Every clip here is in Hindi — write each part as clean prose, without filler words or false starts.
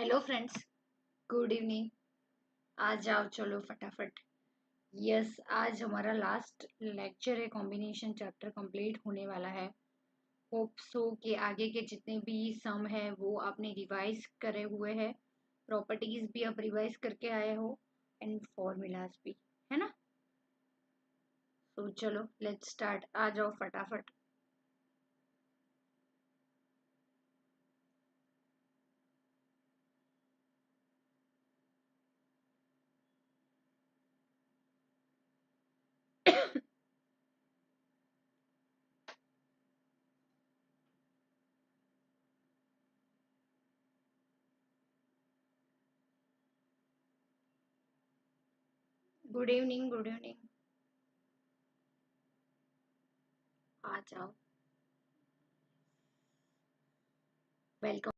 Hello friends, good evening. आ जाओ चलो फटाफट। यस, आज हमारा लास्ट लेक्चर है। कॉम्बिनेशन चैप्टर कंप्लीट होने वाला है। होप सो कि आगे के जितने भी सम है वो आपने रिवाइज करे हुए हैं, प्रॉपर्टीज भी आप रिवाइज करके आए हो एंड फॉर्मूलाज भी, है ना। तो चलो लेट्स स्टार्ट, आ जाओ फटाफट। Good evening, good evening. आ जाओ, वेलकम।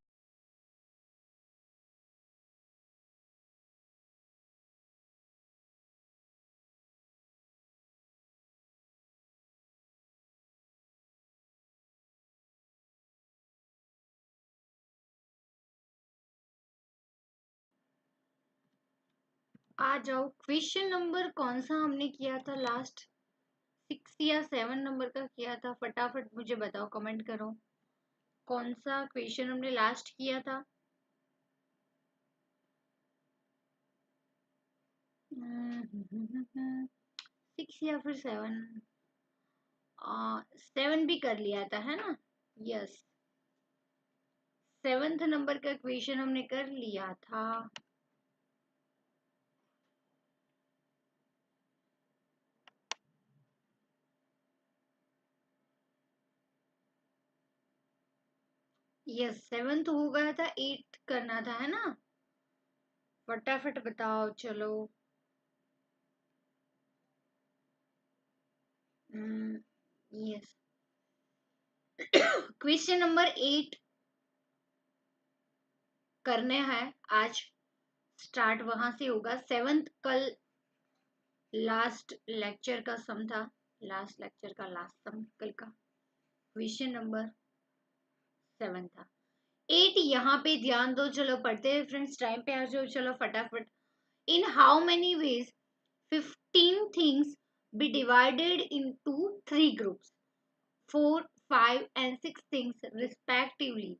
आ जाओ, क्वेश्चन नंबर कौन सा हमने किया था लास्ट? 6 या 7 नंबर का किया था? फटाफट मुझे बताओ, कमेंट करो कौन सा क्वेश्चन हमने लास्ट किया था। 6 या फिर 7? 7 भी कर लिया था, है ना। यस, 7th नंबर का क्वेश्चन हमने कर लिया था। यस, 7th हो गया था, 8th करना था, है ना। फटाफट बताओ चलो। यस, क्वेश्चन नंबर 8 करने हैं आज। स्टार्ट वहां से होगा। 7th कल लास्ट लेक्चर का सम था। लास्ट लेक्चर का लास्ट सम कल का क्वेश्चन नंबर 7 था। 8 यहाँ पे ध्यान दो, चलो पढ़ते हैं फ्रेंड्स। टाइम पे आ जाओ, चलो फटाफट। In how many ways 15 things be divided into 3 groups, 4, 5 and 6 things respectively।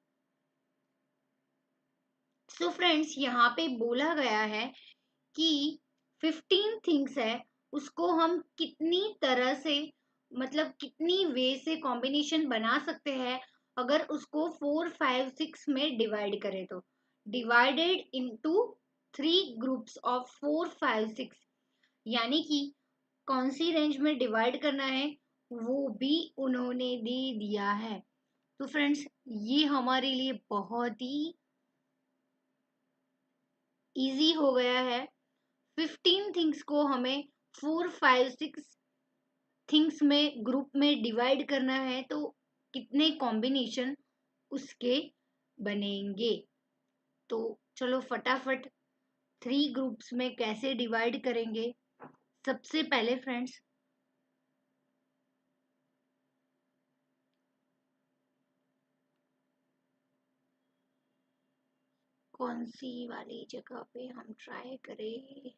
So friends, यहाँ पे बोला गया है कि 15 थिंग्स है, उसको हम कितनी तरह से, मतलब कितनी वे से कॉम्बिनेशन बना सकते हैं अगर उसको 4, 5, 6 में डिवाइड करें तो। डिवाइडेड इनटू 3 ग्रुप्स ऑफ 4, 5, 6, यानी कि कौन सी रेंज में डिवाइड करना है वो भी उन्होंने दे दिया है। तो फ्रेंड्स, ये हमारे लिए बहुत ही इजी हो गया है। 15 थिंग्स को हमें 4, 5, 6 थिंग्स में ग्रुप में डिवाइड करना है तो कितने कॉम्बिनेशन उसके बनेंगे। तो चलो फटाफट 3 ग्रुप्स में कैसे डिवाइड करेंगे। सबसे पहले फ्रेंड्स, कौन सी वाली जगह पे हम ट्राई करें।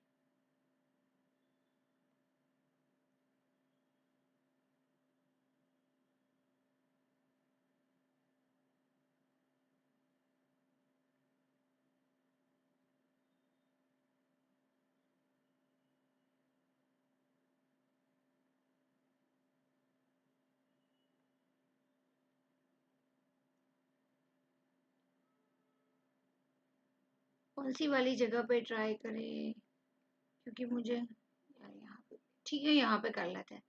कौन सी वाली जगह पे ट्राई करें, क्योंकि मुझे यार यहाँ पे, ठीक है यहाँ पे कर लेते हैं।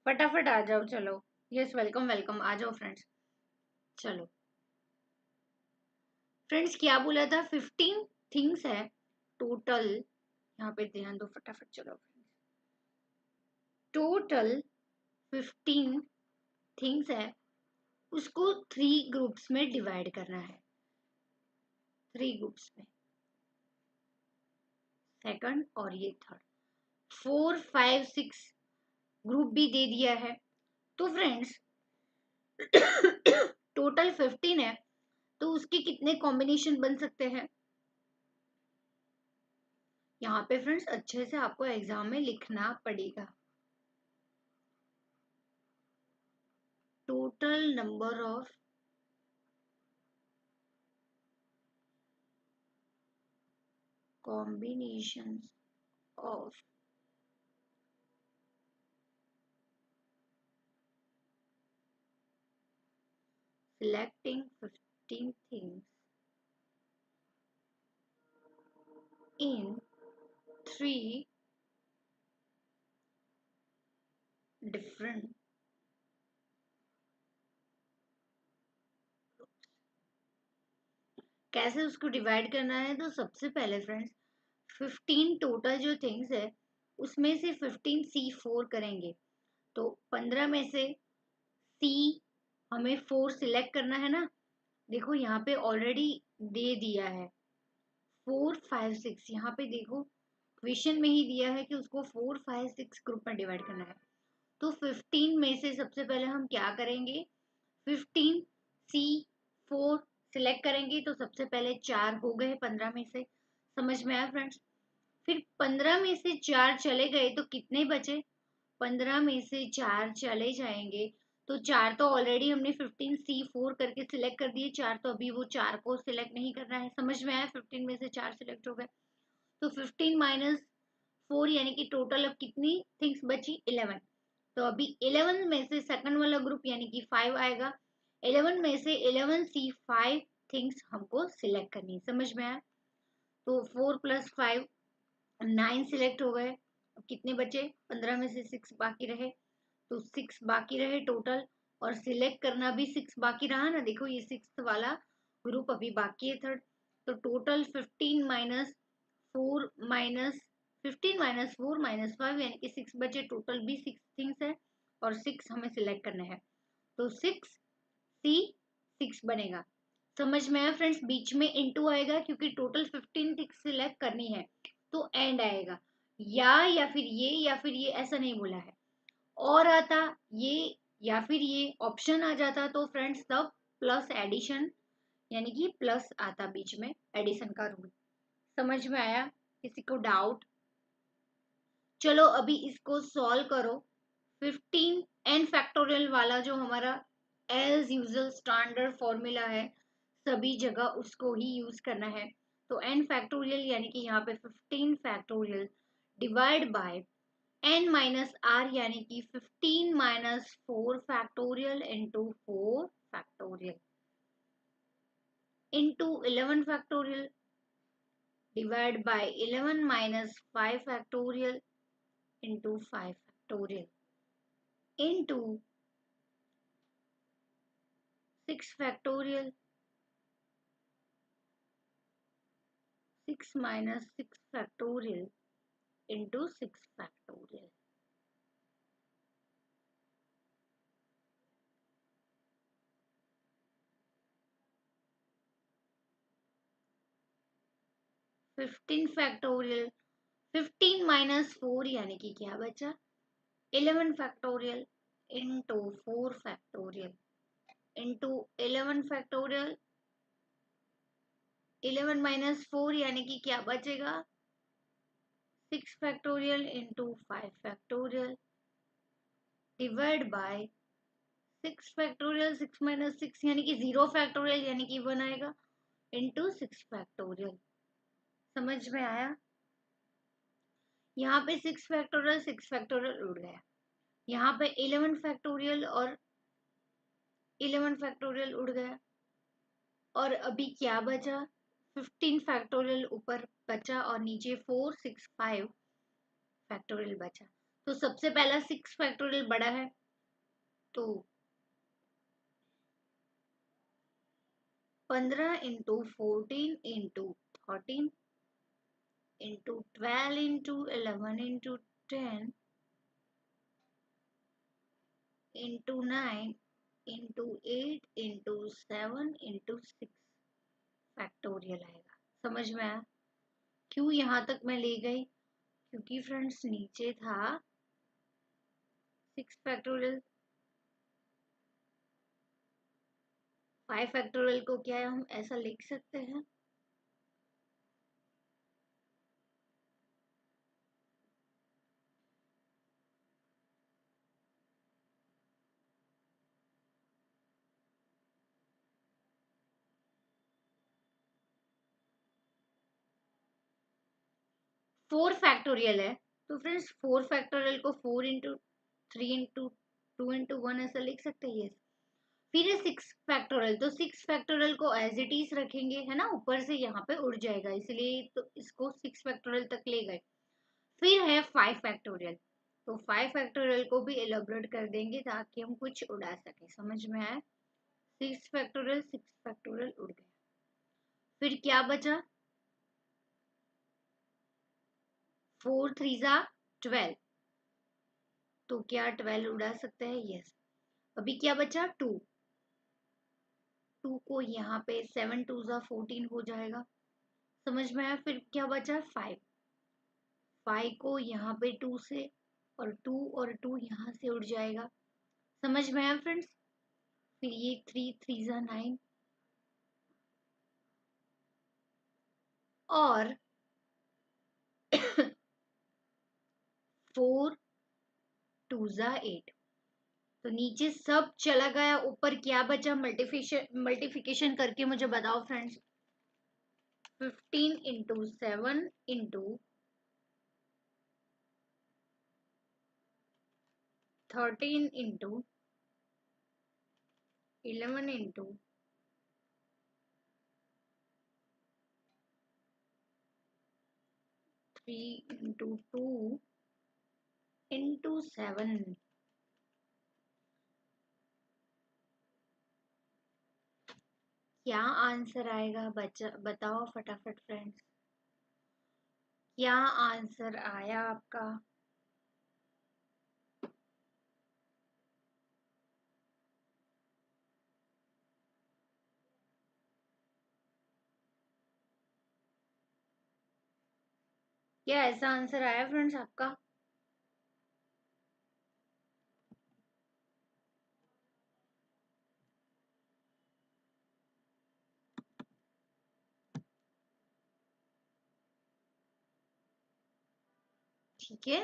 फटाफट आ जाओ चलो। यस, वेलकम वेलकम, आ जाओ फ्रेंड्स। चलो फ्रेंड्स, क्या बोला था? 15 थिंग्स है टोटल। यहाँ पे ध्यान दो फटाफट, चलो। टोटल 15 थिंग्स है, उसको 3 ग्रुप्स में डिवाइड करना है। 3 ग्रुप्स में, सेकंड और ये थर्ड। 4, 5, 6 ग्रुप भी दे दिया है। तो फ्रेंड्स, टोटल 15 है, तो उसके कितने कॉम्बिनेशन बन सकते हैं? यहाँ पे फ्रेंड्स अच्छे से आपको एग्जाम में लिखना पड़ेगा। Total number of combinations of selecting 15 things in 3 different कैसे उसको डिवाइड करना है। तो सबसे पहले फ्रेंड्स 15 टोटल जो थिंग्स है उसमें से 15 C4 करेंगे। तो 15 में से C हमें 4 सिलेक्ट करना है ना। देखो यहाँ पे ऑलरेडी दे दिया है 4 5 6। यहाँ पे देखो क्वेश्चन में ही दिया है कि उसको 4 5 6 ग्रुप में डिवाइड करना है। तो 15 में से सबसे पहले हम क्या करेंगे, 15 C4 सिलेक्ट करेंगे। तो सबसे पहले 4 हो गए 15 में से, समझ में आया फ्रेंड्स। फिर 15 में से 4 चले गए तो कितने बचे, 15 में से 4 चले जाएंगे तो 4 तो ऑलरेडी हमने 15 C4 करके सिलेक्ट कर दिए, 4 तो अभी वो 4 को सिलेक्ट नहीं करना है, समझ में आया। 15 में से 4 सिलेक्ट हो गए तो 15 माइनस 4 यानी कि टोटल अब कितनी थिंग्स बची, 11। तो अभी 11 में से सेकंड वाला ग्रुप यानी कि 5 आएगा। 11 में से 11C5 थिंग्स हमको सिलेक्ट करनी है, समझ में आया। तो 4 + 5 9 सिलेक्ट हो गए। अब कितने बचे, 15 में से 6 बाकी रहे तो 6 बाकी रहे टोटल। और सिलेक्ट करना भी 6 बाकी रहा ना, देखो ये 6th वाला ग्रुप अभी बाकी है थर्ड। तो total 15 minus 4 minus 15 minus 4 minus 5 यानी कि 6 बचे। टोटल भी 6 थिंग्स है और 6 हमें सिलेक्ट करना है। तो 6C6 बनेगा, समझ में आया फ्रेंड्स। बीच में इनटू आएगा क्योंकि टोटल 15 थिंग्स सिलेक्ट करनी है तो एंड आएगा। या फिर ये ऐसा नहीं बोला है। और आता ये या फिर ये ऑप्शन आ जाता तो फ्रेंड्स तब प्लस एडिशन यानी कि प्लस आता बीच में, एडिशन का रूल। समझ में आया, किसी को डाउट। चलो अभी इसको सॉल्व करो। 15 n फैक्टोरियल वाला जो हमारा एज यूजुअल स्टैंडर्ड फॉर्मूला है सभी जगह उसको ही यूज करना है। तो n फैक्टोरियल यानी कि यहाँ पे 15 factorial divide bye n minus r यानी कि 15 minus 4 factorial into 4 factorial into 11 factorial divide bye 11 minus 5 factorial into 5 factorial into 6 factorial 6 minus 6 factorial into 6 factorial। 15 factorial 15 minus 4 यानी कि क्या बचा, 11 factorial into 4 factorial into 11 factorial। 11 minus 4 यानी कि क्या बचेगा, 6 factorial into 5 factorial divide by 6 factorial 6 minus 6 यानी कि 0 फैक्टोरियल यानी कि 1 आएगा इंटू 6 फैक्टोरियल। समझ में आया। यहाँ पे 6 फैक्टोरियल उड़ गया, यहाँ पे 11 फैक्टोरियल और 11 फैक्टोरियल उड़ गया। और अभी क्या बचा, 15 फैक्टोरियल ऊपर बचा और नीचे 4 6 5 फैक्टोरियल बचा। तो सबसे पहला 6 फैक्टोरियल बड़ा है तो 15 into 14 into 13 into 12 into 11 into 10 into 9 into 8 into 7 into 6 factorial आएगा। समझ में आया। क्यों यहाँ तक मैं ले गई, क्योंकि फ्रेंड्स नीचे था 6 फैक्टोरियल। 5 फैक्टोरियल को क्या हम ऐसा लिख सकते हैं, 4 फैक्टोरियल है, तो फ्रेंड्स 4 फैक्टोरियल को 4 इंटू 3 इंटू 2 इंटू 1 ऐसा लिख सकते हैं। फिर है 6 फैक्टोरियल, तो 6 फैक्टोरियल को एज इट इज रखेंगे, है ना, ऊपर से यहाँ पे उड़ जाएगा, इसलिए तो इसको 6 फैक्टोरियल तक ले गए। फिर है 5 फैक्टोरियल, तो 5 फैक्टोरियल को भी एलोबरेट कर देंगे ताकि हम कुछ उड़ा सके, समझ में आए। 6 फैक्टोरियल उड़ गया। फिर क्या बचा, 4 3 जा 12, तो क्या 12 उड़ा सकते हैं, यस। अभी क्या बचा, 2, 2 को यहाँ पे 7 2 जा 14 हो जाएगा, समझ में आया। फिर क्या बचा, 5, 5 को यहाँ पे 2 से, और 2 यहाँ से उड़ जाएगा, समझ में आया फ्रेंड्स। फिर ये 3 3 जा 9, और 4 2 जा 8, तो नीचे सब चला गया, ऊपर क्या बचा, मल्टीफिकेशन करके मुझे बताओ friends. 15 into 7 into 13 into 11 into 3 into 2 into 7, क्या आंसर आएगा, बच्चा बताओ फटाफट फ्रेंड्स, क्या आंसर आया आपका। क्या ऐसा आंसर आया फ्रेंड्स आपका। ठीक है,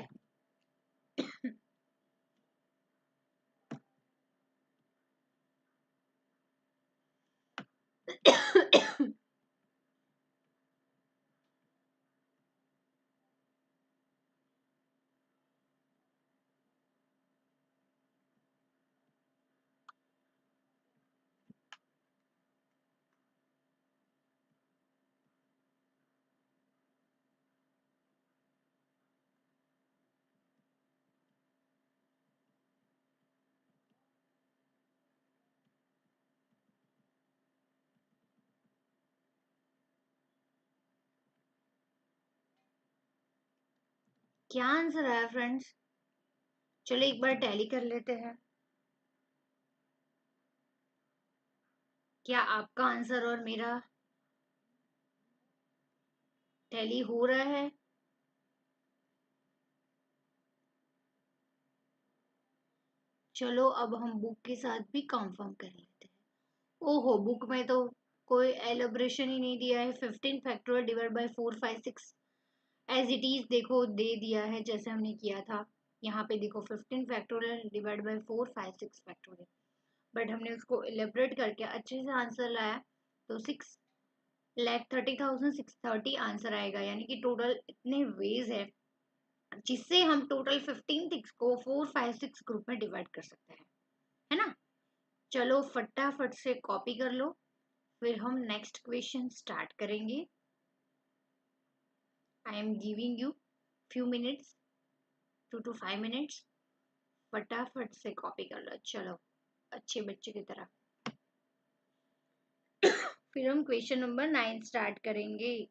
क्या आंसर आया फ्रेंड्स, चलो एक बार टैली कर लेते हैं। क्या आपका आंसर और मेरा टैली हो रहा है। चलो अब हम बुक के साथ भी कंफर्म कर लेते हैं। ओहो, बुक में तो कोई एलिब्रेशन ही नहीं दिया है। 15 factorial divide by 4 5 6 as it is देखो दे दिया है, जैसे हमने किया था। यहाँ पे देखो 15 factorial divide by 4 5 6 factorial, but हमने उसको एलिब्रेट करके अच्छे से आंसर लाया, तो 6,30,630 आंसर आएगा, यानी कि टोटल इतने वेज है जिससे हम टोटल 15 थिंग्स को 4 5 6 ग्रुप में डिवाइड कर सकते हैं, है ना। चलो फटाफट से कॉपी कर लो, फिर हम नेक्स्ट क्वेश्चन स्टार्ट करेंगे। I am giving you few minutes, 2 to 5 minutes, फटाफट से कॉपी कर लो, चलो अच्छे बच्चे की तरह। फिर हम क्वेश्चन नंबर 9 स्टार्ट करेंगे।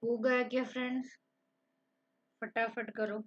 हो गया क्या फ्रेंड्स? फटाफट करो।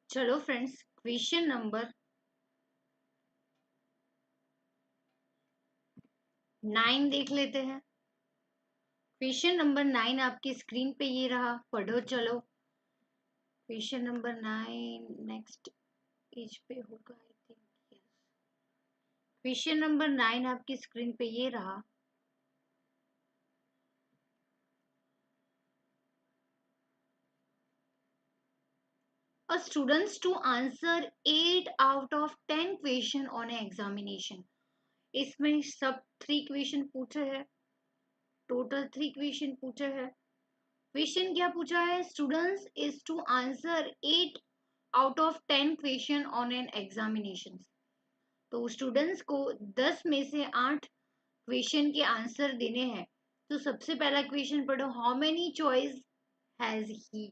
चलो फ्रेंड्स, क्वेश्चन नंबर 9 देख लेते हैं। क्वेश्चन नंबर 9 आपकी स्क्रीन पे ये रहा, पढ़ो चलो। क्वेश्चन नंबर 9 नेक्स्ट पेज पे होगा I think. Yes, question number 9 आपकी स्क्रीन पे ये रहा। A students to answer 8 out of 10 question on an examination। इसमें सब 3 क्वेश्चन पूछे हैं, टोटल 3 क्वेश्चन पूछे हैं। क्वेश्चन क्या पूछा है? Students is to answer 8 out of 10 question on an examination. तो स्टूडेंट्स को 10 में से 8 क्वेश्चन के आंसर देने हैं। तो सबसे पहला क्वेश्चन पढ़ो, how many choice has he,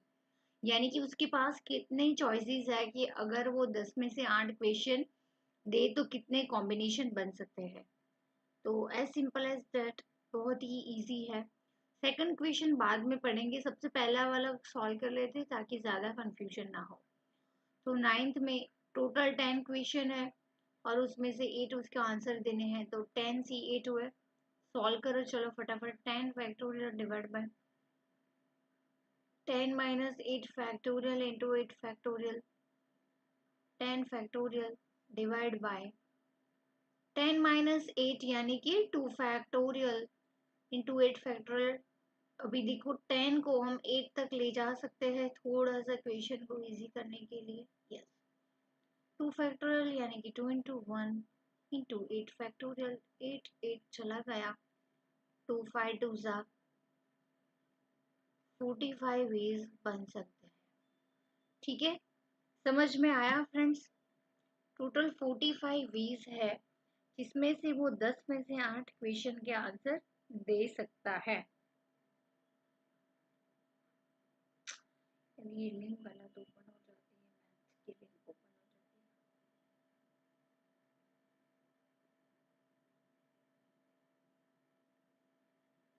यानी कि उसके पास कितने चॉइसेस है कि अगर वो 10 में से 8 क्वेश्चन दे तो कितने कॉम्बिनेशन बन सकते हैं। तो एज सिंपल एज दैट, बहुत ही इजी है। सेकंड क्वेश्चन बाद में पढ़ेंगे, सबसे पहला वाला सॉल्व कर लेते हैं ताकि ज़्यादा कंफ्यूजन ना हो। तो 9th में टोटल 10 क्वेश्चन है और उसमें से 8 उसके आंसर देने हैं, तो 10 सी 8 हुए। सॉल्व करो चलो फटाफट। 10 factorial divide bye 10 minus 8 factorial into 8 factorial, 10 factorial divide bye 10 minus 8 यानी कि 2 फैक्टोरियल इंटू 8 फैक्टोरियल। अभी देखो 10 को हम 8 तक ले जा सकते हैं थोड़ा सा क्वेश्चन को इजी करने के लिए। यस, 2 फैक्टोरियल यानी कि 2 इंटू 1 इंटू 8 फैक्टोरियल, 8 8 चला गया, 2 5 2 जा 45 वेज बन सकते हैं। ठीक है, समझ में आया फ्रेंड्स? टोटल 45 वेज है जिसमें से वो 10 में से 8 क्वेश्चन के आंसर दे सकता है। ये लिंक वाला तो ओपन हो जाती है, मैथ्स की लिंक ओपन हो जाती है।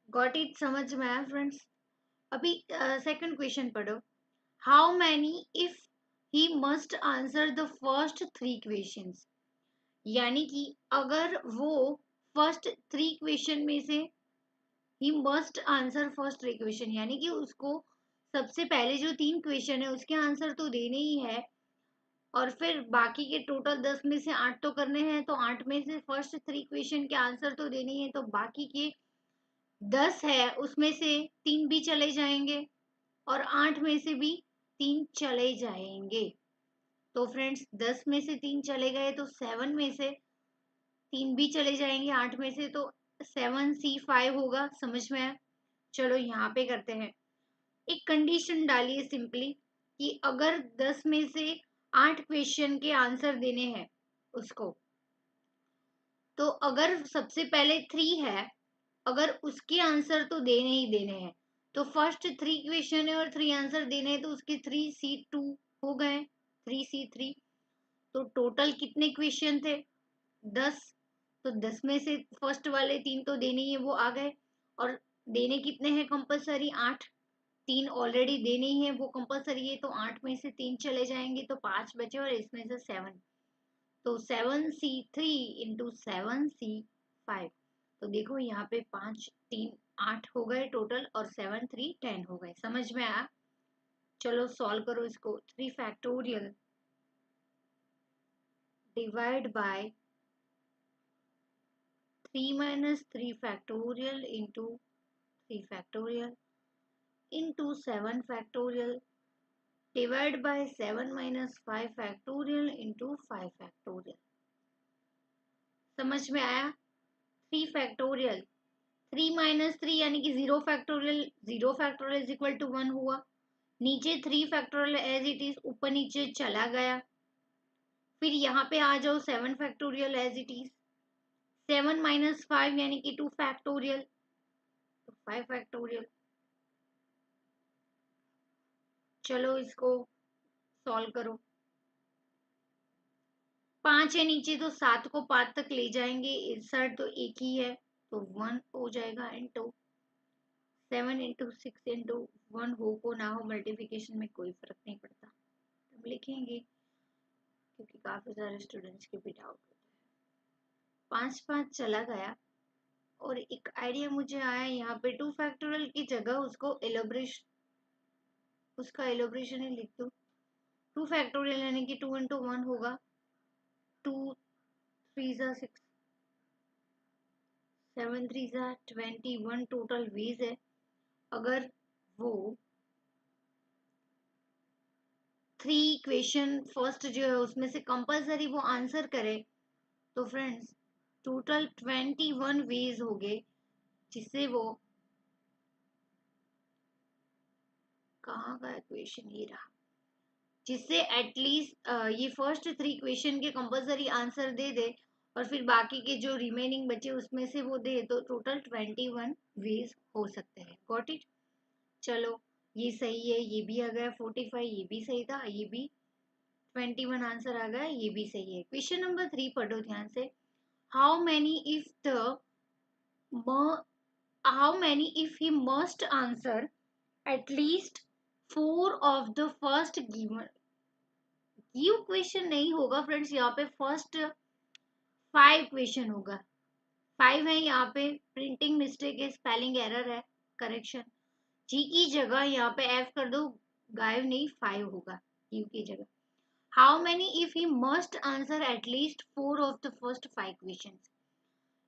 गॉट इट, समझ में आया फ्रेंड्स? अभी सेकंड क्वेश्चन पढ़ो, how many if he must answer the first 3 questions, यानी कि अगर वो फर्स्ट 3 क्वेश्चन में से he must answer first 3 question, यानी कि उसको सबसे पहले जो 3 क्वेश्चन है उसके आंसर तो देने ही है और फिर बाकी के टोटल 10 में से 8 तो करने हैं, तो 8 में से फर्स्ट 3 क्वेश्चन के आंसर तो देने ही है, तो बाकी के 10 है उसमें से 3 भी चले जाएंगे और 8 में से भी 3 चले जाएंगे। तो फ्रेंड्स 10 में से 3 चले गए तो 7 में से 3 भी चले जाएंगे 8 में से, तो 7C5 होगा। समझ में आया? चलो यहाँ पे करते हैं, एक कंडीशन डालिए सिंपली कि अगर 10 में से 8 क्वेश्चन के आंसर देने हैं उसको, तो अगर सबसे पहले 3 है, अगर उसके आंसर तो देने ही देने हैं, तो फर्स्ट 3 क्वेश्चन है और 3 आंसर देने हैं, तो उसके 3C2 हो गए, 3C3। तो टोटल कितने क्वेश्चन थे? 10। तो 10 में से फर्स्ट वाले 3 तो देने ही है, वो आ गए। और देने कितने हैं कंपलसरी? 8। 3 ऑलरेडी देने ही है, वो कंपलसरी है, तो 8 में से 3 चले जाएंगे तो 5 बचे और इसमें से 7। तो 7C3 इंटू 7C5। तो देखो यहाँ पे 5 3 8 हो गए टोटल और 7 3 10 हो गए। समझ में आया? चलो सॉल्व करो इसको। 3 factorial divide bye 3 minus 3 factorial into 3 factorial into 7 factorial divide bye 7 minus 5 factorial into 5 factorial. समझ में आया? 3 फैक्टोरियल, 3 माइनस 3 यानी कि 0 factorial, 0 factorial is equal to 1 हुआ। नीचे 3 फैक्टोरियल एज इट इज ऊपर नीचे चला गया। फिर यहाँ पे आ जाओ 7 factorial as it is, 7 minus 5 यानी कि 2 फैक्टोरियल, तो 5 फैक्टोरियल। चलो इसको सॉल्व करो। 5 है नीचे तो 7 को 5 तक ले जाएंगे, इस साइड तो एक ही है तो 1 हो जाएगा इंटू 7 इंटू 6 इंटू 1, हो को ना हो मल्टीप्लिकेशन में कोई फर्क नहीं पड़ता, हम लिखेंगे क्योंकि काफी सारे स्टूडेंट्स के भी डाउट होता है। 5 5 चला गया और एक आइडिया मुझे आया, यहाँ पे 2 फैक्टोरियल की जगह उसका एलोब्रेशन ही लिख दो। 2 फैक्टोरियल यानी कि 2 इंटू 1 होगा, 2 3 जा 6, 7 3 जा 21 टोटल वेज है। अगर वो 3 इक्वेशन फर्स्ट जो है उसमें से कंपलसरी वो आंसर करे तो फ्रेंड्स टोटल 21 वेज हो गए जिससे वो, कहाँ का इक्वेशन ये रहा, जिससे एटलीस्ट ये फर्स्ट 3 इक्वेशन के कंपलसरी आंसर दे दे और फिर बाकी के जो रिमेनिंग बचे उसमें से वो दे, तो टोटल 21 वेज हो सकते हैं। Got it? चलो ये सही है, ये भी आ गया 45, ये भी सही था, ये भी 21 आंसर आ गया, ये भी सही है। क्वेश्चन नंबर 3 पढ़ो ध्यान से। How many if the how many if he must answer at least 4 of the first given, give question नहीं होगा फ्रेंड्स, यहाँ पे फर्स्ट 5 क्वेश्चन होगा। 5 है यहाँ पे, प्रिंटिंग मिस्टेक है, स्पेलिंग एरर है, करेक्शन। जी की जगह यहाँ पे एफ कर दो, गायब नहीं 5 होगा गिव की जगह। How many if he must answer at least 4 of the first 5 question,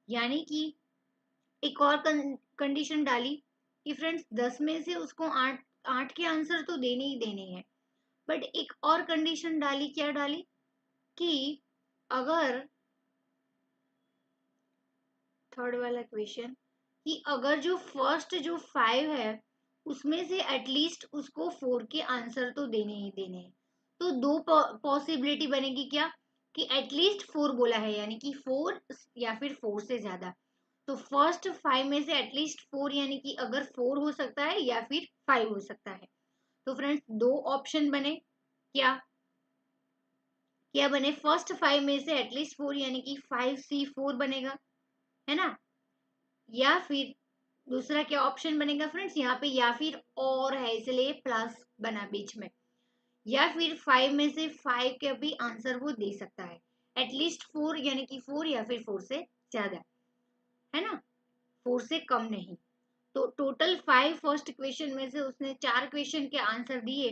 यानी कि एक और कंडीशन डाली कि फ्रेंड्स 10 में से उसको 8 के आंसर तो देने ही देने हैं, बट एक और कंडीशन डाली, क्या डाली कि अगर थर्ड वाला क्वेश्चन कि अगर जो फर्स्ट जो 5 है उसमें से एटलीस्ट उसको 4 के आंसर तो देने ही देने हैं। तो दो पॉसिबिलिटी बनेगी, क्या कि एटलीस्ट 4 बोला है यानी कि 4 या फिर 4 से ज्यादा। तो फर्स्ट 5 में से एटलीस्ट 4 यानी कि अगर 4 हो सकता है या फिर 5 हो सकता है। तो फ्रेंड्स दो ऑप्शन बने, क्या क्या बने, फर्स्ट 5 में से एटलीस्ट 4 यानी कि 5C4 बनेगा, है ना, या फिर दूसरा क्या ऑप्शन बनेगा फ्रेंड्स यहाँ पे, या फिर और है इसलिए प्लस बना बीच में, या फिर 5 में से 5 का भी आंसर वो दे सकता है, एटलीस्ट 4 यानी कि 4 या फिर 4 से ज्यादा, है ना, 4 से कम नहीं। तो टोटल 5 फर्स्ट क्वेश्चन में से उसने 4 क्वेश्चन के आंसर दिए,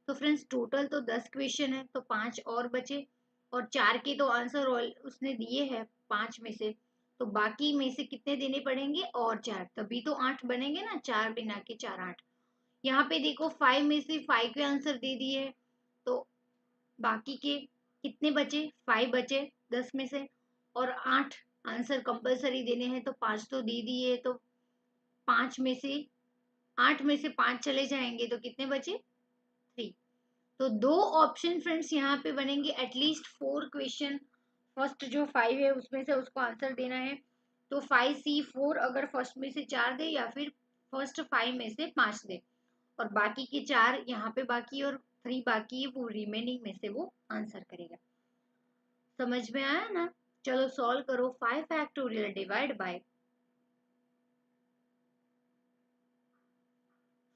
तो फ्रेंड्स टोटल तो 10 क्वेश्चन है तो 5 और बचे, और 4 के तो आंसर उसने दिए हैं 5 में से, तो बाकी में से कितने देने पड़ेंगे, और 4, तभी तो 8 बनेंगे ना, 4 बिना के 4 8। यहाँ पे देखो 5 में से 5 के आंसर दे दिए, तो बाकी के कितने बचे, 5 बचे 10 में से, और 8 आंसर कंपलसरी देने हैं तो 5 तो दे दिए, तो 5 में से 8 में से 5 चले जाएंगे तो कितने बचे, 3। तो दो ऑप्शन फ्रेंड्स यहाँ पे बनेंगे, एटलीस्ट 4 क्वेश्चन, फर्स्ट जो 5 है उसमें से उसको आंसर देना है, तो 5C4 अगर फर्स्ट में से 4 दे या फिर फर्स्ट 5 में से 5 दे, और बाकी के 4 यहाँ पे बाकी और 3 बाकी है, वो रिमेनिंग में से वो आंसर करेगा। समझ में आया ना? चलो सॉल्व करो। 5 factorial divide bye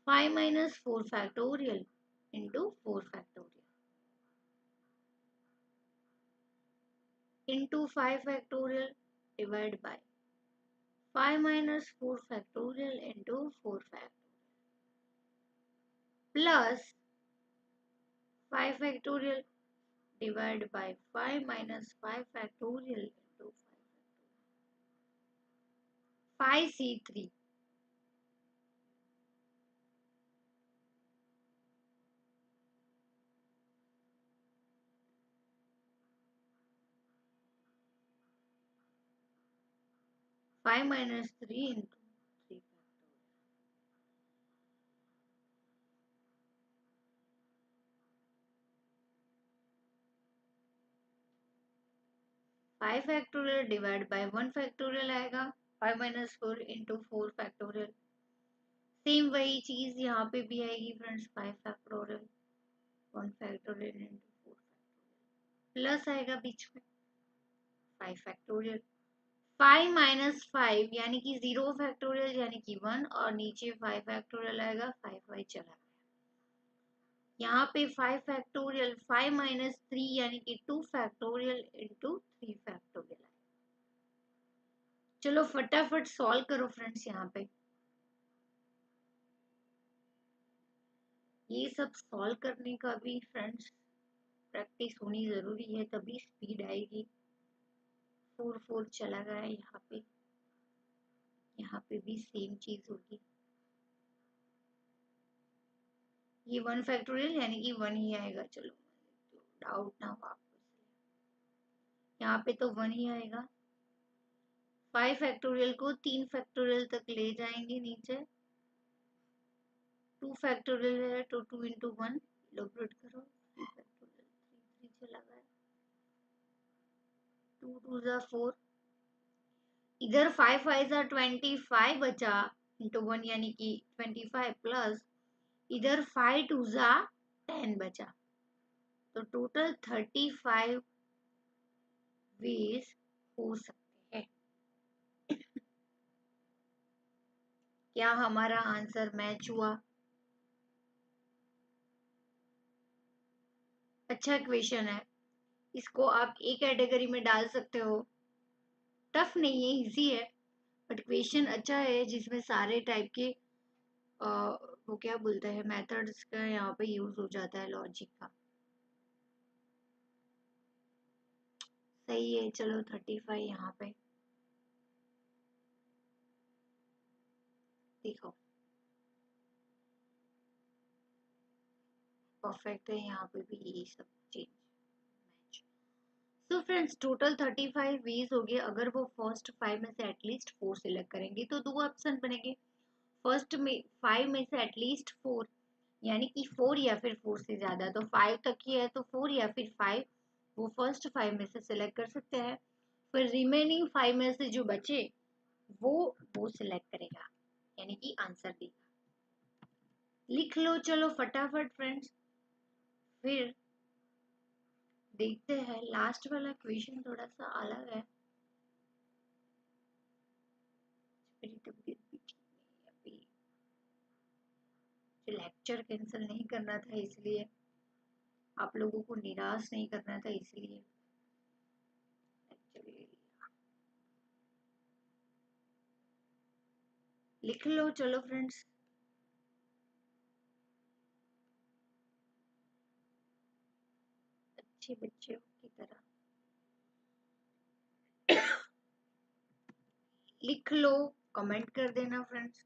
5 minus 4 factorial into 4 factorial into 5 factorial divided by 5 minus 4 factorial into 4 factorial plus 5 factorial divided by 5 minus 5 factorial into 5C3। 5 minus 3 into 3 5 factorial divide bye 1 factorial आएगा 5 माइनस 4 इंटू 4 फैक्टोरियल। सेम वही चीज यहाँ पे भी आएगी friends, 5 factorial 1 factorial into 4 plus आएगा बीच में 5 फैक्टोरियल। 5 माइनस 5 यानी कि 0 फैक्टोरियल यानी कि 1 और नीचे 5 फैक्टोरियल आएगा 5 5 चला गया। यहाँ पे 5 फैक्टोरियल 5 माइनस 3 यानी कि 2 फैक्टोरियल इंटू 3 फैक्टोरियल। चलो फटाफट सॉल्व करो फ्रेंड्स। यहाँ पे ये सब सॉल्व करने का भी फ्रेंड्स प्रैक्टिस होनी जरूरी है, तभी स्पीड आएगी। 4 4 चला गया यहाँ पे भी सेम चीज होगी। ये 1 फैक्टोरियल यानी कि 1 ही आएगा। चलो डाउट ना वापस, यहाँ पे तो 1 ही आएगा। 5 फैक्टोरियल को 3 फैक्टोरियल तक ले जाएंगे नीचे। 2 फैक्टोरियल है तो 2 इंटू 1 इलैबोरेट करो। 3 फैक्टोरियल 3 3 चला गया। 2 2 जा 4, इधर 5 5 जा 25 बचा इंटू 1 यानी कि 25 प्लस इधर 5 2 जा 10 बचा, तो टोटल 35 वेज हो सकते हैं। क्या हमारा आंसर मैच हुआ? अच्छा क्वेश्चन है, इसको आप एक कैटेगरी में डाल सकते हो। टफ नहीं है, इजी है, बट क्वेश्चन अच्छा है जिसमें सारे टाइप के वो क्या बोलते हैं मेथड्स का यहाँ पे यूज हो जाता है, लॉजिक का। सही है। चलो 35 यहाँ पे देखो परफेक्ट है, यहाँ पे भी यही सब चेंज मैच। तो फ्रेंड्स टोटल 35 वेज हो गए। अगर वो फर्स्ट 5 में से एटलीस्ट 4 सिलेक्ट करेंगे तो 2 ऑप्शन बनेंगे। फर्स्ट में 5 में से एटलीस्ट 4 यानी कि 4 या फिर 4 से ज्यादा, तो 5 तक ही है तो 4 या फिर 5 वो फर्स्ट 5 में से सिलेक्ट कर सकते हैं। फिर रिमेनिंग 5 में से जो बचे वो सिलेक्ट करेगा, यानी कि आंसर देगा। लिख लो चलो फटाफट फ्रेंड्स। फिर देखते हैं, लास्ट वाला क्वेश्चन थोड़ा सा अलग है। मेरी तबीयत भी ठीक नहीं है अभी, लेक्चर कैंसिल नहीं करना था इसलिए, आप लोगों को निराश नहीं करना था इसलिए लेक्चर। लिख लो चलो फ्रेंड्स। अच्छे बच्चे की तरह लिख लो, कमेंट कर देना friends.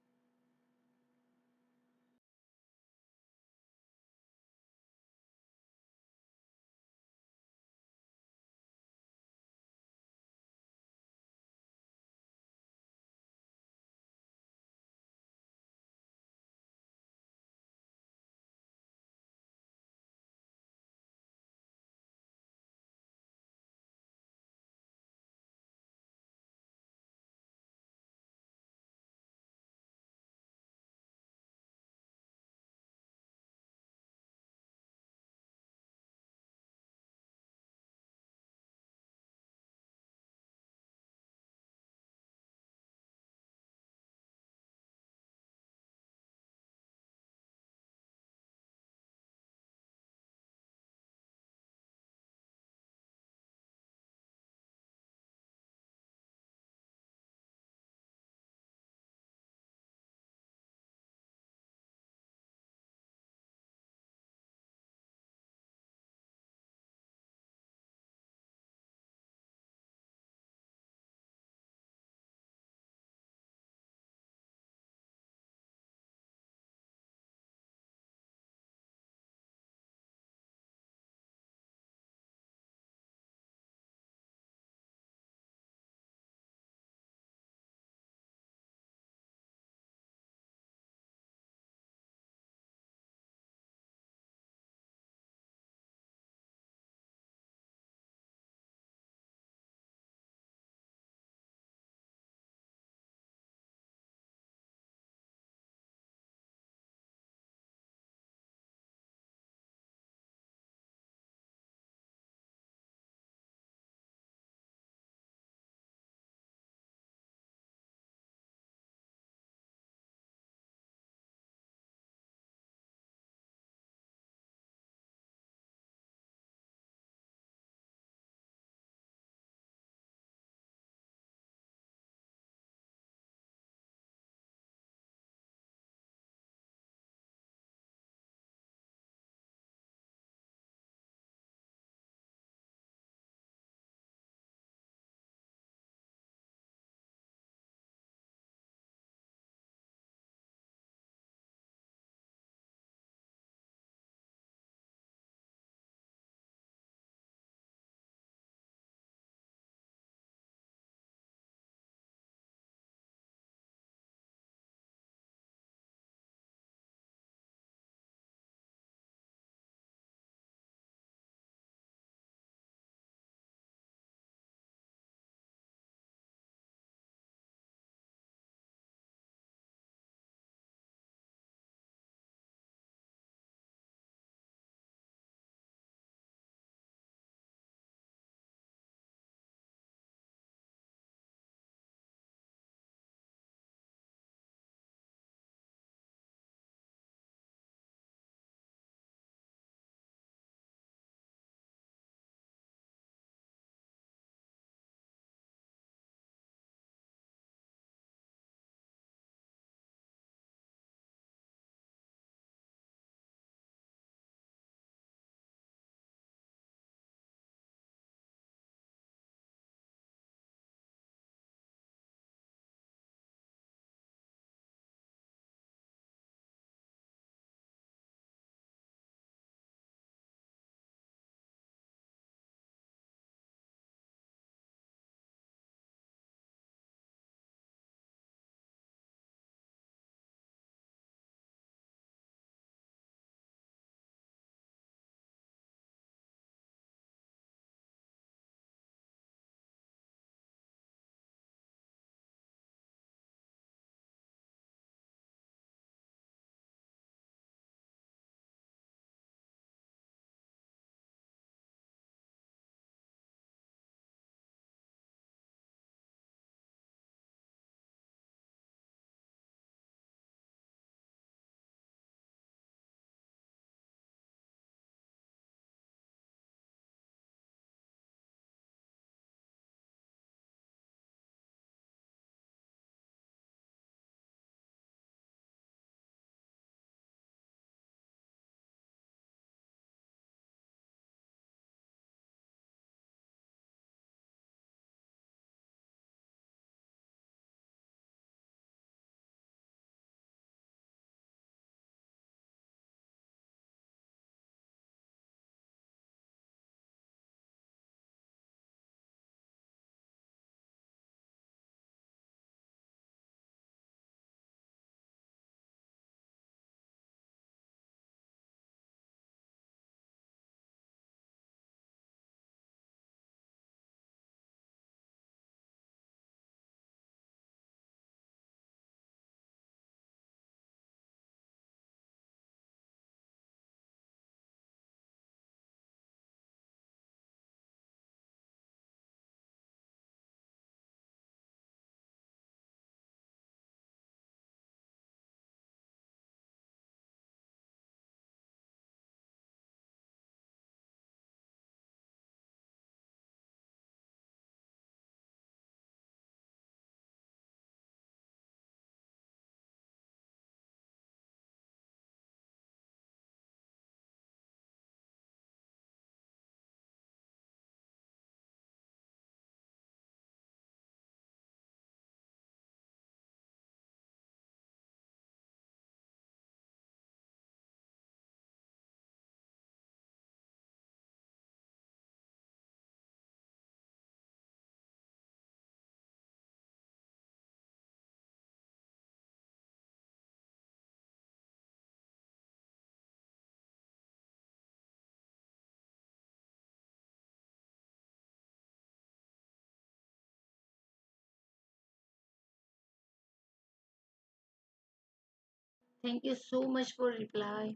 Thank you so much for reply.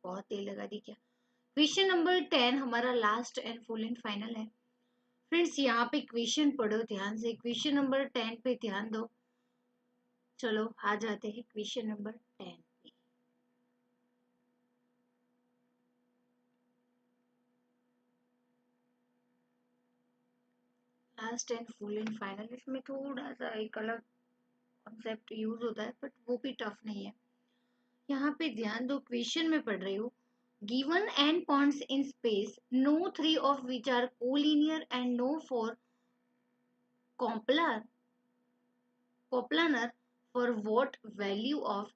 बहुत देर लगा दी क्या। क्वेश्चन नंबर 10 हमारा last and full and final है। फ्रेंड्स यहाँ पे क्वेश्चन पढ़ो ध्यान से, क्वेश्चन नंबर 10 पे ध्यान दो। चलो आ जाते हैं क्वेश्चन नंबर 10 पे। Last and full and final, इसमें थोड़ा सा एक अलग कॉन्सेप्ट यूज होता है बट वो भी टफ नहीं है। यहाँ पे ध्यान दो, क्वेश्चन में पढ़ रही हूँ। Given n points in space, no 3 of which are collinear and no 4 कॉम्पलर coplanar for what value of,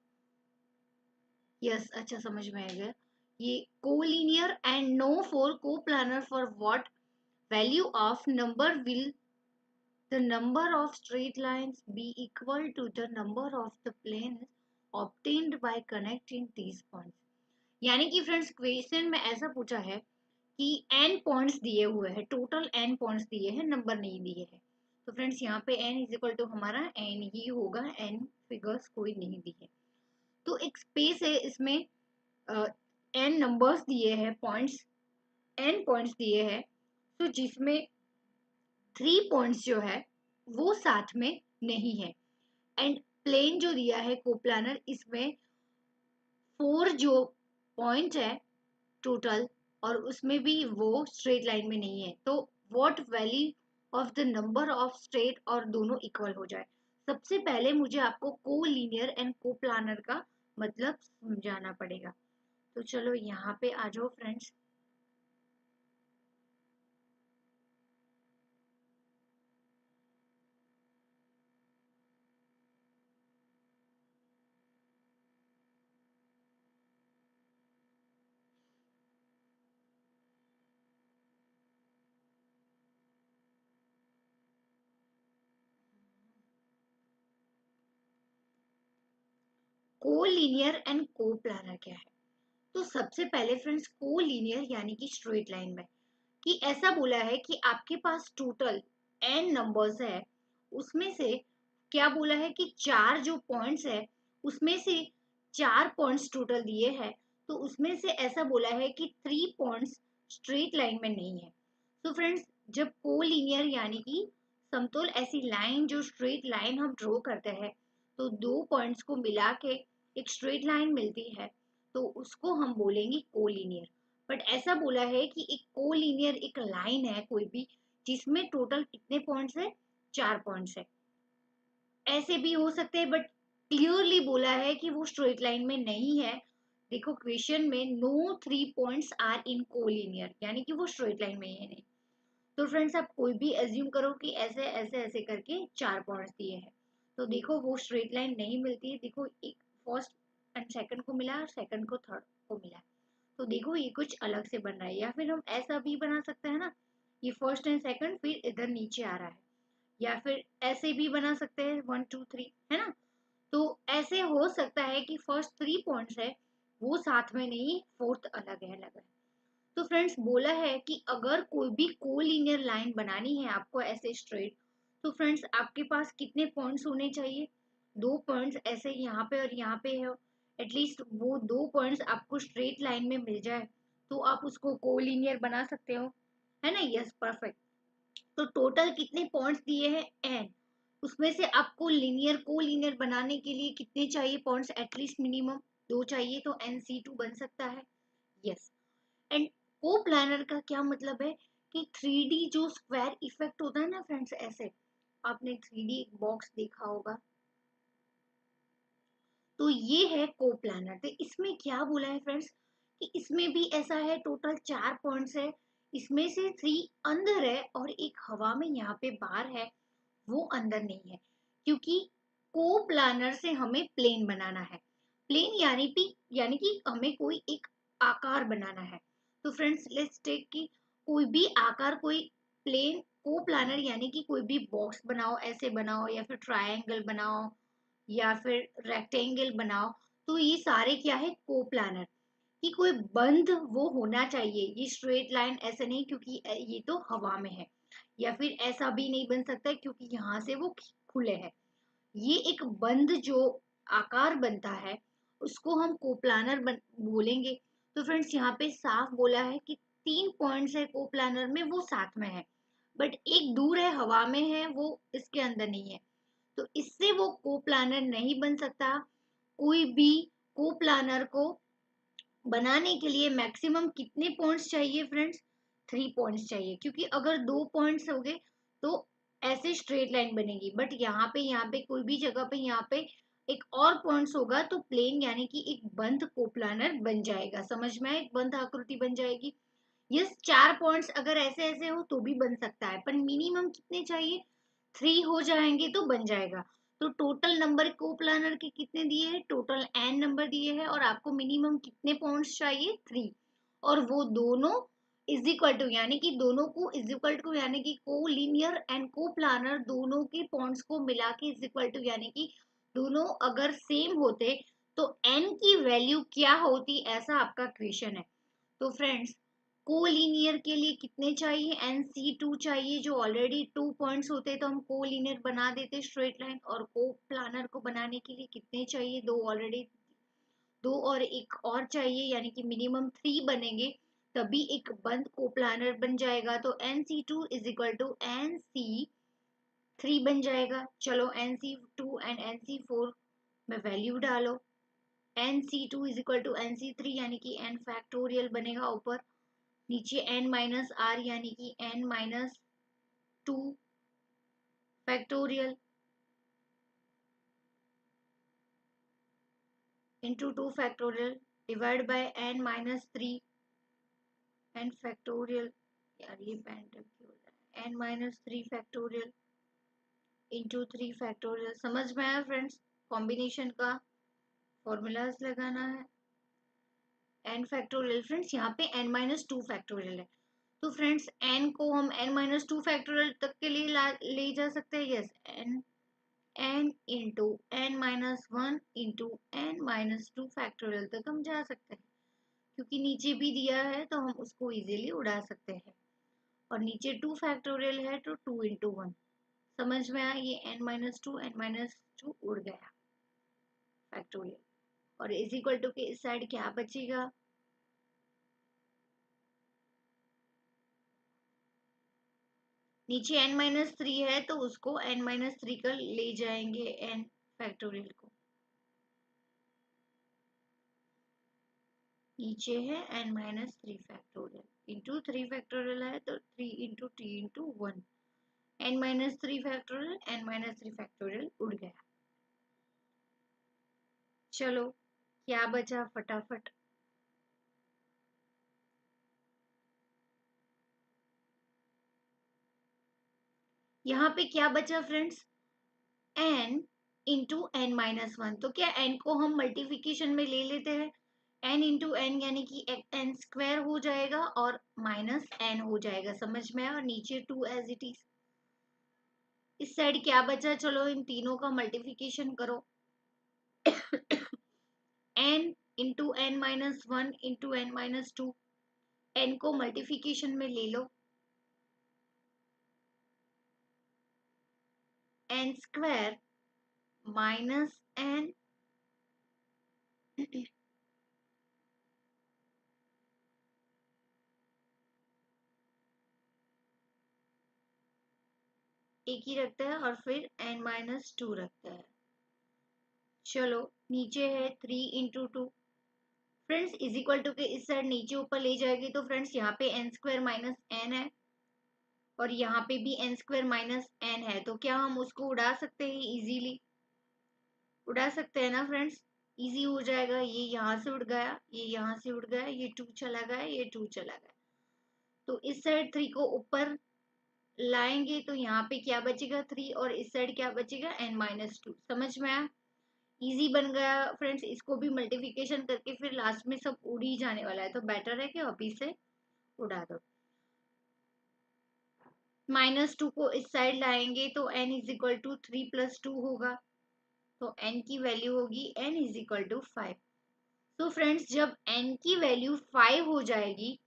yes अच्छा समझ में आ गया। ये collinear and no 4 coplanar for what value of number will the number of straight lines be equal to the number of the planes obtained by connecting these points। यानी कि फ्रेंड्स क्वेश्चन में ऐसा पूछा है कि n पॉइंट्स दिए हुए हैं, टोटल n पॉइंट्स दिए हैं, नंबर नहीं दिए हैं। तो फ्रेंड्स यहाँ पे n इज इक्वल टू हमारा n ही होगा, n फिगर्स कोई नहीं दिए। तो एक स्पेस है, इसमें n नंबर्स दिए हैं, पॉइंट्स n पॉइंट्स दिए हैं, तो जिसमें 3 पॉइंट्स जो है वो साथ में नहीं है। एंड प्लेन जो दिया है कोप्लानर, इसमें 4 जो पॉइंट है टोटल, और उसमें भी वो स्ट्रेट लाइन में नहीं है। तो what value of the number of straight, और दोनों इक्वल हो जाए। सबसे पहले मुझे आपको कोलिनियर एंड कोप्लानर का मतलब समझाना पड़ेगा। तो चलो यहाँ पे आ जाओ फ्रेंड्स। कोलिनियर एंड कोप्लानर क्या है? तो सबसे पहले फ्रेंड्स, कोलिनियर यानी कि स्ट्रेट लाइन में, कि ऐसा बोला है कि आपके पास टोटल n नंबर्स है, उसमें से क्या बोला है कि 4 जो पॉइंट्स है, उसमें से 4 पॉइंट्स टोटल दिए हैं। तो उसमें से ऐसा बोला है कि 3 पॉइंट्स स्ट्रेट लाइन में नहीं है। तो फ्रेंड्स, जब कोलिनियर यानी कि समतुल ऐसी लाइन, जो स्ट्रेट लाइन हम ड्रॉ करते हैं, तो 2 पॉइंट्स को मिला के एक स्ट्रेट लाइन मिलती है, तो उसको हम बोलेंगे कोलिनियर। बट ऐसा बोला है कि एक कोलिनियर एक लाइन है कोई भी, जिसमें टोटल कितने पॉइंट्स है, 4 पॉइंट्स है। ऐसे भी हो सकते हैं बट क्लियरली बोला है कि वो स्ट्रेट लाइन में नहीं है। देखो क्वेश्चन में no 3 points are in collinear, यानी कि वो स्ट्रेट लाइन में ही है नहीं। तो फ्रेंड्स, आप कोई भी एज्यूम करो कि ऐसे ऐसे ऐसे करके 4 पॉइंट्स दिए हैं, तो देखो वो स्ट्रेट लाइन नहीं मिलती है। देखो एक फर्स्ट एंड सेकंड को मिला, और सेकंड को थर्ड को मिला, तो देखो ये कुछ अलग से बन रहा है। या फिर हम ऐसा भी बना सकते हैं ना, ये फर्स्ट एंड सेकंड फिर इधर नीचे आ रहा है, या फिर ऐसे भी बना सकते हैं 1 2 3, है ना। तो ऐसे हो सकता है कि फर्स्ट 3 पॉइंट्स है वो साथ में नहीं, फोर्थ अलग है, अलग है। तो फ्रेंड्स बोला है कि अगर कोई भी कोलिनियर लाइन बनानी है आपको ऐसे स्ट्रेट, तो फ्रेंड्स आपके पास कितने पॉइंट्स होने चाहिए, 2 पॉइंट्स ऐसे यहाँ पे और यहाँ पे है। एटलीस्ट वो 2 पॉइंट्स आपको स्ट्रेट लाइन में मिल जाए, तो आप उसको कोलिनियर बना सकते हो, है ना। Yes perfect. तो टोटल कितने पॉइंट्स दिए हैं, n। उसमें से आपको लिनियर कोलिनियर बनाने के लिए कितने चाहिए पॉइंट्स, एटलीस्ट मिनिमम 2 चाहिए, तो NC2 बन सकता है। यस। एंड को प्लानर का क्या मतलब है कि 3D जो स्क्वायर इफेक्ट होता है ना फ्रेंड्स, ऐसे आपने 3D बॉक्स देखा होगा, तो ये है को प्लानर। तो इसमें क्या बोला है फ्रेंड्स कि इसमें भी ऐसा है, टोटल 4 पॉइंट्स है, इसमें से 3 अंदर है और एक हवा में यहाँ पे बाहर है, वो अंदर नहीं है। क्योंकि को प्लानर से हमें प्लेन बनाना है। प्लेन यानी कि हमें कोई एक आकार बनाना है। तो फ्रेंड्स लेट्स टेक कि कोई भी आकार, कोई प्लेन को प्लानर यानी कि कोई भी बॉक्स बनाओ, ऐसे बनाओ, या फिर ट्रायंगल बनाओ, या फिर रेक्टेंगल बनाओ, तो ये सारे क्या है, को प्लानर। कि कोई बंद वो होना चाहिए, ये स्ट्रेट लाइन ऐसे नहीं, क्योंकि ये तो हवा में है। या फिर ऐसा भी नहीं बन सकता क्योंकि यहाँ से वो खुले है। ये एक बंद जो आकार बनता है, उसको हम कोप्लानर बोलेंगे। तो फ्रेंड्स यहाँ पे साफ बोला है कि 3 पॉइंट्स है कोप्लानर में, वो साथ में है, बट एक दूर है, हवा में है, वो इसके अंदर नहीं है, तो इससे वो कोप्लानर नहीं बन सकता। कोई भी कोप्लानर को बनाने के लिए मैक्सिमम कितने पॉइंट्स चाहिए फ्रेंड्स? 3 पॉइंट्स चाहिए, क्योंकि अगर 2 पॉइंट्स हो गए तो ऐसे स्ट्रेट लाइन बनेगी, बट यहाँ पे कोई भी जगह पे यहाँ पे एक और पॉइंट्स होगा तो प्लेन यानी कि एक बंद कोप्लानर बन जाएगा। समझ में आया? एक बंद आकृति बन जाएगी। यस, 4 पॉइंट्स अगर ऐसे ऐसे हो तो भी बन सकता है, पर मिनिमम कितने चाहिए? 3 हो जाएंगे तो बन जाएगा। तो टोटल नंबर कोप्लानर के कितने दिए हैं? टोटल n नंबर दिए हैं, और आपको मिनिमम कितने पॉइंट्स चाहिए? 3। और वो दोनों इज इक्वल टू, यानी कि दोनों को इज इक्वल टू, यानी कि कोलिनियर एंड कोप्लानर दोनों के पॉइंट्स को मिला के इज इक्वल टू, यानी कि दोनों अगर सेम होते तो n की वैल्यू क्या होती, ऐसा आपका क्वेश्चन है। तो फ्रेंड्स, कोलिनियर के लिए कितने चाहिए? NC2 चाहिए, जो ऑलरेडी 2 पॉइंट्स होते तो हम कोलिनियर बना देते स्ट्रेट लाइन। और को प्लानर को बनाने के लिए कितने चाहिए? दो, ऑलरेडी 2 और एक और चाहिए, यानी कि मिनिमम 3 बनेंगे, तभी एक बंद को प्लानर बन जाएगा। तो NC2 is equal to NC3 बन जाएगा। चलो NC2 एंड NC4 में वैल्यू डालो। NC2 is equal to NC3, यानी कि n फैक्टोरियल बनेगा ऊपर, नीचे n माइनस आर, यानी कि n minus 2 factorial into 2 factorial divide bye n minus 3 n factorial. यार ये पेंटअप क्यों हो रहा है? n minus 3 factorial into 3 factorial. समझ में आया फ्रेंड्स? कॉम्बिनेशन का फॉर्मूलाज लगाना है। n फैक्टोरियल फ्रेंड्स, यहाँ पे n माइनस 2 फैक्टोरियल है, तो फ्रेंड्स n को हम n माइनस 2 फैक्टोरियल तक के लिए ले जा सकते हैं। Yes, n into n minus 1 into n minus 2 factorial तक हम जा सकते हैं, क्योंकि नीचे भी दिया है तो हम उसको इजीली उड़ा सकते हैं। और नीचे 2 फैक्टोरियल है तो 2 इंटू 1। समझ में आया? ये n माइनस 2 n माइनस 2 उड़ गया फैक्टोरियल, और इज इक्वल टू के इस साइड क्या बचेगा? नीचे n माइनस 3 है तो उसको n माइनस 3 का ले जाएंगे n फैक्टोरियल को। नीचे है n minus 3 factorial into 3 factorial है तो 3 into t into 1। n minus 3 factorial, n minus 3 factorial उड़ गया। चलो क्या बचा फटाफट? यहाँ पे क्या बचा friends? n into n minus 1। तो क्या n को हम मल्टीप्लिकेशन में ले लेते हैं? n इंटू n यानी कि n स्क्वायर हो जाएगा और माइनस n हो जाएगा। समझ में आया? और नीचे 2 एज इट इज। इस साइड क्या बचा? चलो इन तीनों का मल्टीप्लिकेशन करो। n into n minus 1 into n minus 2, n को मल्टीप्लिकेशन में ले लो। n स्क्वायर माइनस n एक ही रखता है, और फिर n माइनस 2 रखता है। चलो नीचे है 3 into 2। Friends is equal to के इस साइड नीचे ऊपर ले जाएगी तो फ्रेंड्स यहाँ पे n स्क्वायर माइनस n है, और यहाँ पे भी n स्क्वायर माइनस n है, तो क्या हम उसको उड़ा सकते हैं? इजीली उड़ा सकते हैं ना फ्रेंड्स? इजी हो जाएगा। ये यहाँ से उड़ गया, ये यहाँ से उड़ गया, ये 2 चला गया, ये 2 चला गया, तो इस साइड 3 को ऊपर लाएंगे तो यहाँ पे क्या बचेगा? 3, और इस साइड क्या बचेगा? n minus 2। समझ में आया? इजी बन गया फ्रेंड्स। इसको भी मल्टीप्लिकेशन करके फिर लास्ट में सब उड़ ही जाने वाला है, तो बेटर है कि अभी से उड़ा दो। माइनस 2 को इस साइड लाएंगे तो n is equal to 3 plus 2 होगा, तो n की वैल्यू होगी n इज इक्वल टू 5। तो फ्रेंड्स जब n की वैल्यू 5 हो जाएगी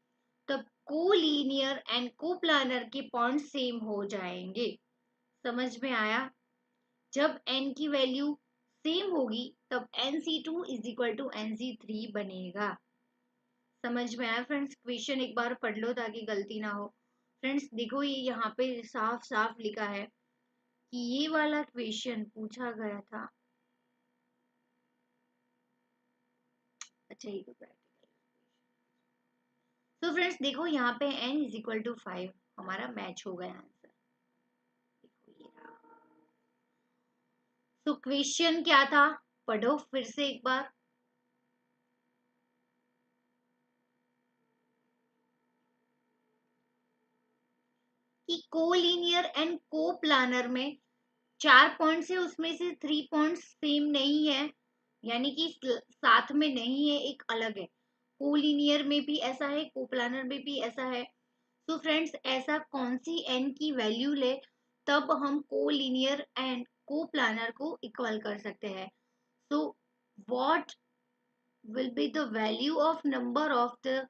तब कोलिनियर एंड कोप्लानर के पॉइंट सेम हो जाएंगे। समझ में आया? जब n की वैल्यू सेम होगी तब NC2 is equal to NC3 बनेगा। समझ में आया फ्रेंड्स? क्वेश्चन एक बार पढ़ लो ताकि गलती ना हो। फ्रेंड्स देखो ये यहाँ पे साफ साफ लिखा है कि ये वाला क्वेश्चन पूछा गया था। अच्छा ये तो प्रैक्टिकल। तो फ्रेंड्स देखो यहाँ पे n इज इक्वल टू 5 हमारा मैच हो गया आंसर। देखो ये रहा। तो क्वेश्चन क्या था पढ़ो फिर से एक बार। कि कोलिनियर एंड कोप्लानर में 4 पॉइंट्स है उसमें से 3 पॉइंट्स सेम नहीं है, यानी कि साथ में नहीं है, एक अलग है। कोलिनियर में भी ऐसा है, कोप्लानर में भी ऐसा है। तो फ्रेंड्स ऐसा कौन सी n की वैल्यू ले तब हम कोलिनियर एंड कोप्लानर को इक्वल कर सकते हैं। So what will be the value of number of the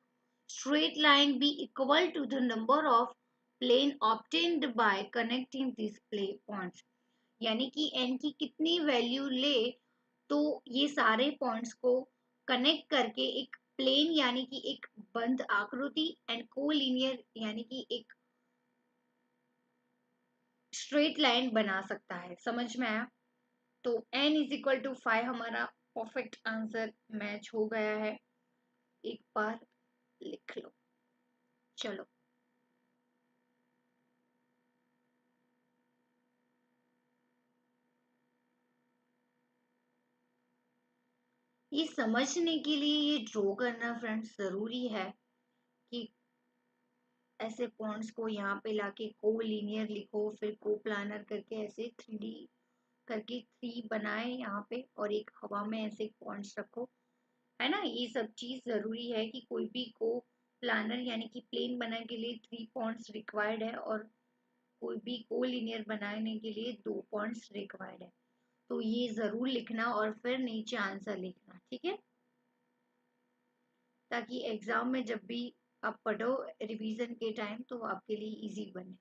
straight line be equal to the number of plane obtained by connecting these points। यानी कि n की कितनी वैल्यू ले तो ये सारे पॉइंट्स को कनेक्ट करके एक प्लेन यानी कि एक बंद आकृति एंड कोलिनियर यानी कि एक स्ट्रेट लाइन बना सकता है। समझ में आया? तो n इज इक्वल टू 5 हमारा परफेक्ट आंसर मैच हो गया है। एक बार लिख लो। चलो ये समझने के लिए ये ड्रॉ करना फ्रेंड्स जरूरी है कि ऐसे पॉइंट्स को यहाँ पे लाके को लीनियर लिखो फिर को प्लानर करके ऐसे 3D करके 3 बनाए यहाँ पे और एक हवा में ऐसे पॉइंट्स रखो, है ना। ये सब चीज जरूरी है कि कोई भी को प्लानर यानी कि प्लेन बनाने के लिए 3 पॉइंट्स रिक्वायर्ड है और कोई भी को लीनियर बनाने के लिए 2 पॉइंट्स रिक्वायर्ड है। तो ये जरूर लिखना और फिर नीचे आंसर लिखना, ठीक है, ताकि एग्जाम में जब भी आप पढ़ो रिवीजन के टाइम तो आपके लिए इजी बने।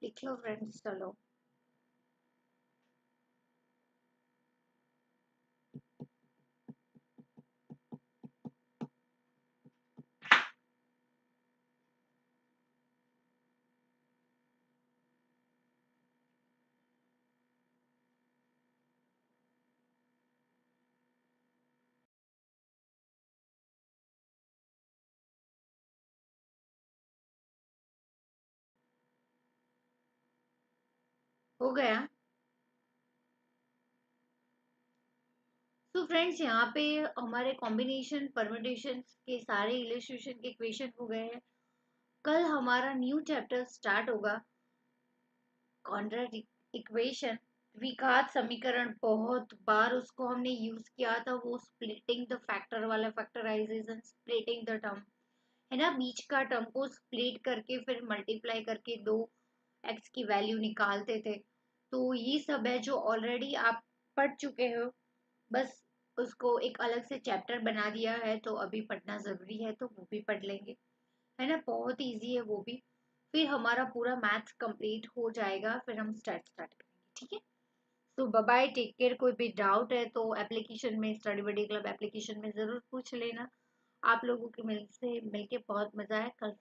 लिख लो फ्रेंड्स, चलो। हो गया। तो फ्रेंड्स यहाँ पे हमारे कॉम्बिनेशन परम्यूटेशन के सारे इलस्ट्रेशन के क्वेश्चन हो गए हैं। कल हमारा न्यू चैप्टर स्टार्ट होगा, कॉन्ड्रेट इक्वेशन, द्विघात समीकरण। बहुत बार उसको हमने यूज किया था, वो स्प्लिटिंग द फैक्टर वाला फैक्टराइजेशन, स्प्लिटिंग द टर्म, है ना। बीच का टर्म को स्प्लिट करके फिर मल्टीप्लाई करके दो एक्स की वैल्यू निकालते थे। तो ये सब है जो ऑलरेडी आप पढ़ चुके हो, बस उसको एक अलग से चैप्टर बना दिया है तो अभी पढ़ना जरूरी है तो वो भी पढ़ लेंगे, है ना। बहुत इजी है वो भी। फिर हमारा पूरा मैथ्स कंप्लीट हो जाएगा, फिर हम स्टार्ट करेंगे, ठीक है। तो बाय बाय, टेक केयर। कोई भी डाउट है तो एप्लीकेशन में, स्टडी बडी क्लब एप्लीकेशन में जरूर पूछ लेना। आप लोगों के मिलके बहुत मजा है। कल